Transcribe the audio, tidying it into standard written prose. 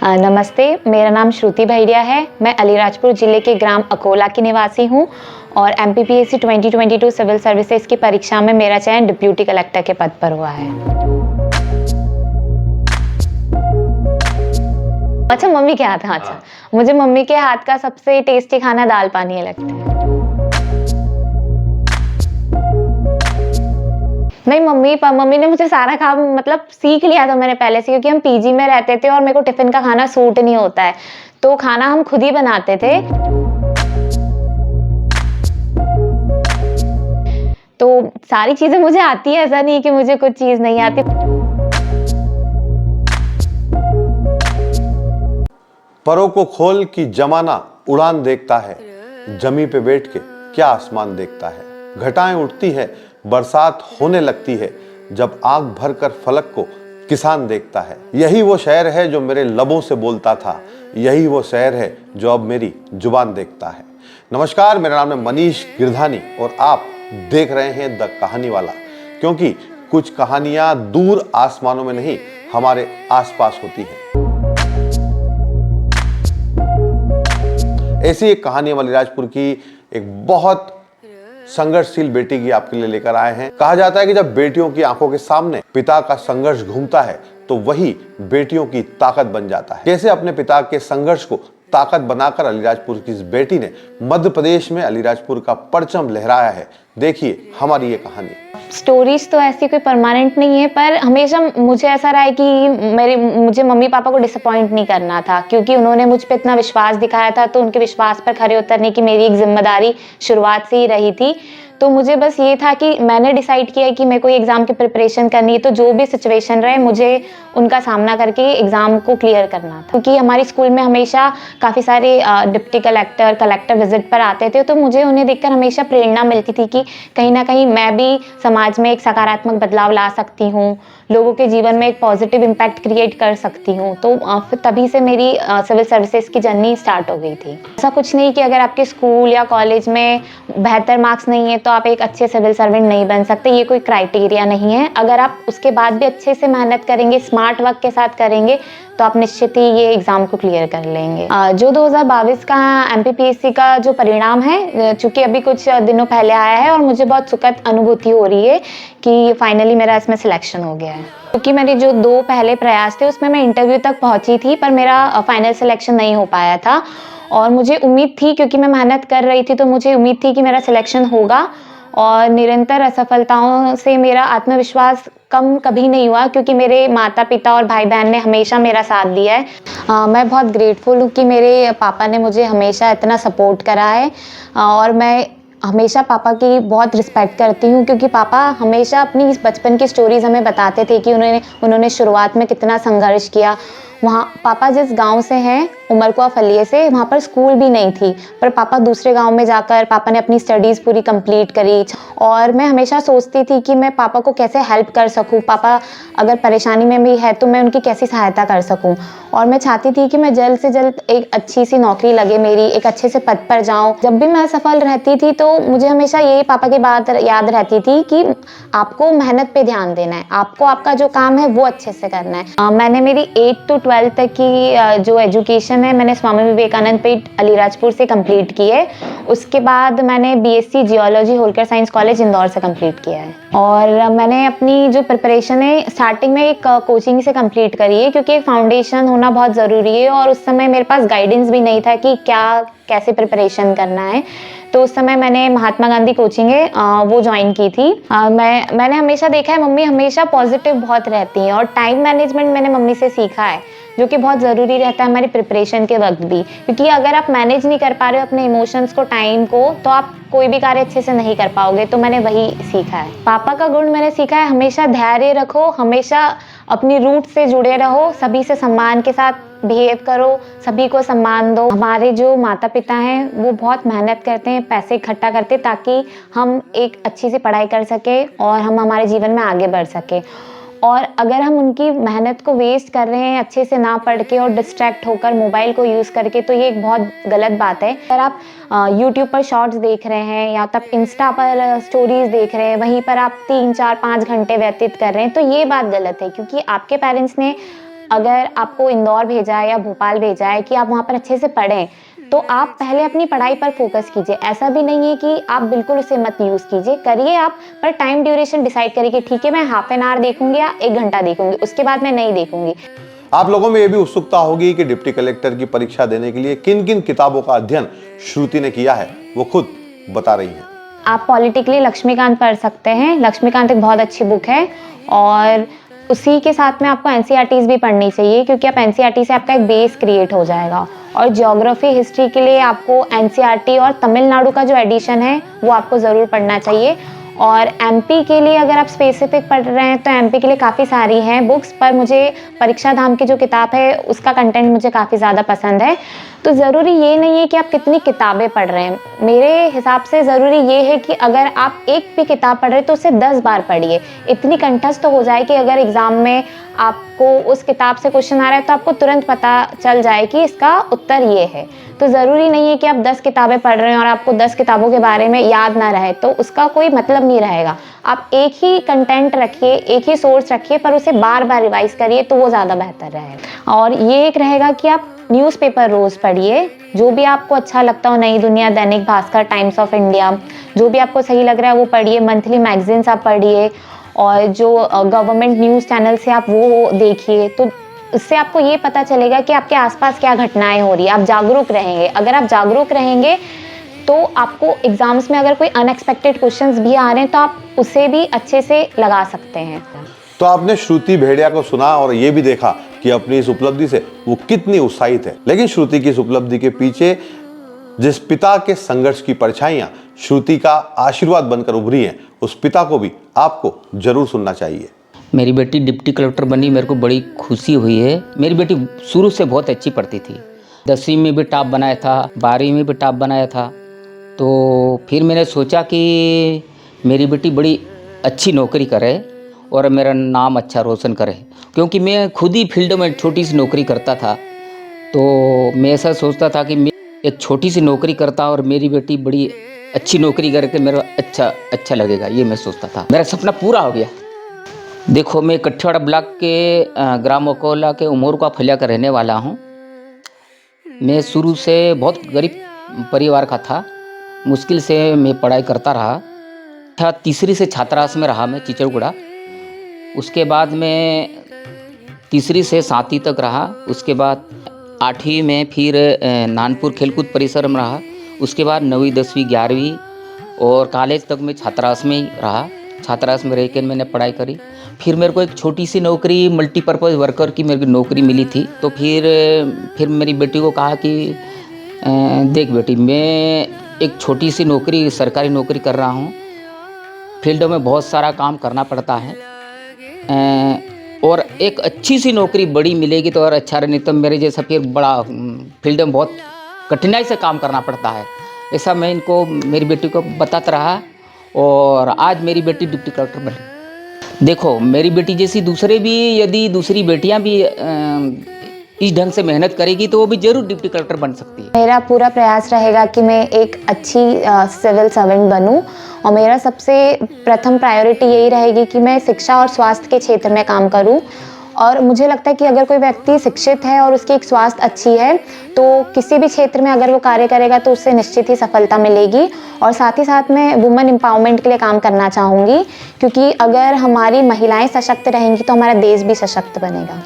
नमस्ते, मेरा नाम श्रुति भैरिया है। मैं अलीराजपुर ज़िले के ग्राम अकोला की निवासी हूँ और एमपीपीएससी 2022 सिविल सर्विसेज की परीक्षा में मेरा चयन डिप्यूटी कलेक्टर के पद पर हुआ है। अच्छा, मम्मी के हाथ। हाँ, अच्छा, मुझे मम्मी के हाथ का सबसे टेस्टी खाना दाल पानी लगता है। नहीं, मम्मी ने मुझे सारा काम मतलब सीख लिया था मैंने पहले से, क्योंकि हम पीजी में रहते थे और मेरे को टिफिन का खाना सूट नहीं होता है, तो खाना हम खुद ही बनाते थे। तो सारी चीजें मुझे आती है, ऐसा नहीं कि मुझे कुछ चीज नहीं आती। परों को खोल की जमाना उड़ान देखता है, जमी पे बैठ के क्या आसमान देखता है। घटाएं उठती है, बरसात होने लगती है, जब आग भरकर फलक को किसान देखता है। यही वो शहर है जो मेरे लबों से बोलता था, यही वो शहर है जो अब मेरी जुबान देखता है। नमस्कार, मेरा नाम है मनीष गिरधानी और आप देख रहे हैं द कहानी वाला, क्योंकि कुछ कहानियां दूर आसमानों में नहीं, हमारे आसपास होती हैं। ऐसी एक कहानी हम अलीराजपुर की एक बहुत संघर्षशील बेटी की आपके लिए लेकर आए हैं। कहा जाता है कि जब बेटियों की आंखों के सामने पिता का संघर्ष घूमता है तो वही बेटियों की ताकत बन जाता है। कैसे अपने पिता के संघर्ष को ताकत बनाकर अलीराजपुर की इस बेटी ने मध्य प्रदेश में अलीराजपुर का परचम लहराया है, देखिए हमारी ये कहानी। स्टोरीज तो ऐसी कोई परमानेंट नहीं है, पर हमेशा मुझे ऐसा रहा है कि मुझे मम्मी पापा को डिसअपॉइंट नहीं करना था, क्योंकि उन्होंने मुझ पे इतना विश्वास दिखाया था, तो उनके विश्वास पर खरे उतरने की मेरी एक जिम्मेदारी शुरुआत से ही रही थी। तो मुझे बस ये था कि मैंने डिसाइड किया कि मेरे को एग्ज़ाम की प्रिपरेशन करनी है, तो जो भी सिचुएशन रहे मुझे उनका सामना करके एग्ज़ाम को क्लियर करना था। क्योंकि हमारी स्कूल में हमेशा काफ़ी सारे डिप्टी कलेक्टर विजिट पर आते थे, तो मुझे उन्हें देखकर हमेशा प्रेरणा मिलती थी कि कहीं ना कहीं मैं भी समाज में एक सकारात्मक बदलाव ला सकती हूँ, लोगों के जीवन में एक पॉजिटिव इम्पैक्ट क्रिएट कर सकती हूँ। तो फिर तभी से मेरी सिविल सर्विसेज की जर्नी स्टार्ट हो गई थी। ऐसा कुछ नहीं कि अगर आपके स्कूल या कॉलेज में बेहतर मार्क्स नहीं है तो आप एक अच्छे सिविल सर्वेंट नहीं बन सकते, ये कोई क्राइटेरिया नहीं है। अगर आप उसके बाद भी अच्छे से मेहनत करेंगे, स्मार्ट वर्क के साथ करेंगे, तो आप निश्चित ही ये एग्ज़ाम को क्लियर कर लेंगे। जो 2022 का एमपीपीएससी का जो परिणाम है, चूँकि अभी कुछ दिनों पहले आया है और मुझे बहुत सुखद अनुभूति हो रही है कि फाइनली मेरा इसमें सिलेक्शन हो गया है। क्योंकि मेरे जो 2 पहले प्रयास थे उसमें मैं इंटरव्यू तक पहुंची थी, पर मेरा फाइनल सिलेक्शन नहीं हो पाया था। और मुझे उम्मीद थी, क्योंकि मैं मेहनत कर रही थी, तो मुझे उम्मीद थी कि मेरा सिलेक्शन होगा। और निरंतर असफलताओं से मेरा आत्मविश्वास कम कभी नहीं हुआ, क्योंकि मेरे माता पिता और भाई बहन ने हमेशा मेरा साथ दिया है। मैं बहुत ग्रेटफुल हूँ कि मेरे पापा ने मुझे हमेशा इतना सपोर्ट करा है, और मैं हमेशा पापा की बहुत रिस्पेक्ट करती हूँ, क्योंकि पापा हमेशा अपनी बचपन की स्टोरीज हमें बताते थे कि उन्होंने शुरुआत में कितना संघर्ष किया। वहाँ पापा जिस गांव से हैं, उमरकुआ फलिये से, वहाँ पर स्कूल भी नहीं थी, पर पापा दूसरे गांव में जाकर पापा ने अपनी स्टडीज़ पूरी कंप्लीट करी। और मैं हमेशा सोचती थी कि मैं पापा को कैसे हेल्प कर सकूँ, पापा अगर परेशानी में भी है तो मैं उनकी कैसी सहायता कर सकूँ। और मैं चाहती थी कि मैं जल्द से जल्द एक अच्छी सी नौकरी लगे मेरी, एक अच्छे से पद पर जाऊँ। जब भी मैं असफल रहती थी तो मुझे हमेशा यही पापा की बात याद रहती थी कि आपको मेहनत पे ध्यान देना है, आपको आपका जो काम है वो अच्छे से करना है। मैंने मेरी 8 to 12 तक की जो एजुकेशन है मैंने स्वामी विवेकानंद पीठ अलीराजपुर से कंप्लीट की है। उसके बाद मैंने BSc geology Holkar science college Indore से कंप्लीट किया है। और मैंने अपनी जो प्रिपरेशन है स्टार्टिंग में एक कोचिंग से कंप्लीट करी है, क्योंकि एक फाउंडेशन होना बहुत ज़रूरी है, और उस समय मेरे पास गाइडेंस भी नहीं था कि कैसे प्रिपरेशन करना है। तो उस समय मैंने महात्मा गांधी कोचिंग है वो ज्वाइन की थी। मैंने हमेशा देखा है मम्मी हमेशा पॉजिटिव बहुत रहती हैं, और टाइम मैनेजमेंट मैंने मम्मी से सीखा है, जो कि बहुत ज़रूरी रहता है हमारी प्रिपरेशन के वक्त भी। क्योंकि अगर आप मैनेज नहीं कर पा रहे हो अपने इमोशंस को, टाइम को, तो आप कोई भी कार्य अच्छे से नहीं कर पाओगे। तो मैंने वही सीखा है। पापा का गुण मैंने सीखा है, हमेशा धैर्य रखो, हमेशा अपनी रूट से जुड़े रहो, सभी से सम्मान के साथ बिहेव करो, सभी को सम्मान दो। हमारे जो माता पिता हैं वो बहुत मेहनत करते हैं, पैसे इकट्ठा करते हैं, ताकि हम एक अच्छी सी पढ़ाई कर सके और हम हमारे जीवन में आगे बढ़ सके। और अगर हम उनकी मेहनत को वेस्ट कर रहे हैं अच्छे से ना पढ़ के और डिस्ट्रैक्ट होकर मोबाइल को यूज़ करके, तो ये एक बहुत गलत बात है। अगर आप यूट्यूब पर शॉर्ट्स देख रहे हैं या तब इंस्टा पर स्टोरीज देख रहे हैं, वहीं पर आप 3, 4, 5 घंटे व्यतीत कर रहे हैं, तो ये बात गलत है। क्योंकि आपके पेरेंट्स ने अगर आपको इंदौर भेजा है या भोपाल भेजा है कि आप वहाँ पर अच्छे से पढ़ें, तो आप पहले अपनी पढ़ाई पर फोकस कीजिए। ऐसा भी नहीं है कि आप बिल्कुल उसे मत यूज़ कीजिए, करिए आप, पर टाइम ड्यूरेशन डिसाइड करिए कि ठीक है मैं हाफ एन आवर देखूंगी या 1 घंटा देखूंगी, उसके बाद मैं नहीं देखूंगी। आप लोगों में यह भी उत्सुकता होगी कि डिप्टी कलेक्टर की परीक्षा देने के लिए किन किन किताबों का अध्ययन श्रुति ने किया है, वो खुद बता रही हैं। आप पॉलिटिकली लक्ष्मीकांत पढ़ सकते हैं। लक्ष्मीकांत एक बहुत अच्छी बुक है और उसी के साथ में आपको एनसीईआरटीज़ भी पढ़नी चाहिए, क्योंकि आप एनसीईआरटी से आपका एक बेस क्रिएट हो जाएगा। और ज्योग्राफी हिस्ट्री के लिए आपको एनसीईआरटी और तमिलनाडु का जो एडिशन है वो आपको ज़रूर पढ़ना चाहिए। और एमपी के लिए अगर आप स्पेसिफिक पढ़ रहे हैं तो एमपी के लिए काफ़ी सारी हैं बुक्स, पर मुझे परीक्षा धाम की जो किताब है उसका कंटेंट मुझे काफ़ी ज़्यादा पसंद है। तो ज़रूरी ये नहीं है कि आप कितनी किताबें पढ़ रहे हैं, मेरे हिसाब से ज़रूरी ये है कि अगर आप एक भी किताब पढ़ रहे हैं तो उसे 10 बार पढ़िए। इतनी कंठस्थ हो जाए कि अगर एग्ज़ाम में आपको उस किताब से क्वेश्चन आ रहा है तो आपको तुरंत पता चल जाए कि इसका उत्तर ये है। तो ज़रूरी नहीं है कि आप 10 किताबें पढ़ रहे हैं और आपको 10 किताबों के बारे में याद ना रहे, तो उसका कोई मतलब नहीं रहेगा। आप एक ही कंटेंट रखिए, एक ही सोर्स रखिए, पर उसे बार बार रिवाइज करिए, तो वो ज़्यादा बेहतर रहेगा। और ये एक रहेगा कि आप न्यूज़पेपर रोज़ पढ़िए, जो भी आपको अच्छा लगता हो, नई दुनिया, Dainik Bhaskar, times of India, जो भी आपको सही लग रहा है वो पढ़िए। मंथली मैगजीन्स आप पढ़िए और जो गवर्नमेंट न्यूज़ चैनल से आप वो देखिए, तो इससे आपको ये पता चलेगा कि आपके आसपास क्या घटनाएं हो रही है। आप जागरूक रहेंगे। अगर आप जागरूक रहेंगे तो आपको एग्जाम्स में अगर कोई अनएक्सपेक्टेड क्वेश्चंस भी आ रहे हैं तो आप उसे भी अच्छे से लगा सकते हैं। तो आपने श्रुति भेड़िया को सुना और ये भी देखा कि अपनी इस उपलब्धि से वो कितनी उत्साहित है। लेकिन श्रुति की इस उपलब्धि के पीछे जिस पिता के संघर्ष की परछाइयां श्रुति का आशीर्वाद बनकर उभरी हैं, उस पिता को भी आपको जरूर सुनना चाहिए। मेरी बेटी डिप्टी कलेक्टर बनी, मेरे को बड़ी खुशी हुई है। मेरी बेटी शुरू से बहुत अच्छी पढ़ती थी, 10वीं में भी टॉप बनाया था, 12वीं में भी टॉप बनाया था। तो फिर मैंने सोचा कि मेरी बेटी बड़ी अच्छी नौकरी करे और मेरा नाम अच्छा रोशन करे, क्योंकि मैं खुद ही फील्ड में छोटी सी नौकरी करता था। तो मैं ऐसा सोचता था कि मैं एक छोटी सी नौकरी करता और मेरी बेटी बड़ी अच्छी नौकरी करके मेरा अच्छा लगेगा, ये मैं सोचता था। मेरा सपना पूरा हो गया। देखो, मैं कठियावाड़ा ब्लॉक के ग्राम अकोला के उमोरका फलिया का रहने वाला हूँ। मैं शुरू से बहुत गरीब परिवार का था, मुश्किल से मैं पढ़ाई करता रहा। तीसरी से छात्रावास में रहा मैं चिचड़गुड़ा। उसके बाद मैं तीसरी से 7वीं तक रहा। उसके बाद 8वीं में फिर नानपुर खेलकूद परिसर में रहा। उसके बाद 9वीं 10वीं 11वीं और कॉलेज तक मैं छात्रावास में ही रहा। छात्रावास में रहकर मैंने पढ़ाई करी। फिर मेरे को एक छोटी सी नौकरी मल्टीपर्पज़ वर्कर की मेरी नौकरी मिली थी। तो फिर मेरी बेटी को कहा कि देख बेटी, मैं एक छोटी सी नौकरी, सरकारी नौकरी कर रहा हूँ, फील्ड में बहुत सारा काम करना पड़ता है और एक अच्छी सी नौकरी बड़ी मिलेगी तो और अच्छा रहे, नहीं तो मेरे जैसा फिर बड़ा फील्ड में बहुत कठिनाई से काम करना पड़ता है। ऐसा मैं इनको, मेरी बेटी को बताता रहा और आज मेरी बेटी डिप्टी कलेक्टर बनी। देखो, मेरी बेटी जैसी दूसरे भी, यदि दूसरी बेटियां भी इस ढंग से मेहनत करेगी तो वो भी जरूर डिप्टी कलेक्टर बन सकती है। मेरा पूरा प्रयास रहेगा कि मैं एक अच्छी सिविल सर्वेंट बनूं और मेरा सबसे प्रथम प्रायोरिटी यही रहेगी कि मैं शिक्षा और स्वास्थ्य के क्षेत्र में काम करूं। और मुझे लगता है कि अगर कोई व्यक्ति शिक्षित है और उसकी एक स्वास्थ्य अच्छी है तो किसी भी क्षेत्र में अगर वो कार्य करेगा तो उससे निश्चित ही सफलता मिलेगी। और साथ ही साथ मैं वुमेन एम्पावरमेंट के लिए काम करना चाहूँगी, क्योंकि अगर हमारी महिलाएं सशक्त रहेंगी तो हमारा देश भी सशक्त बनेगा।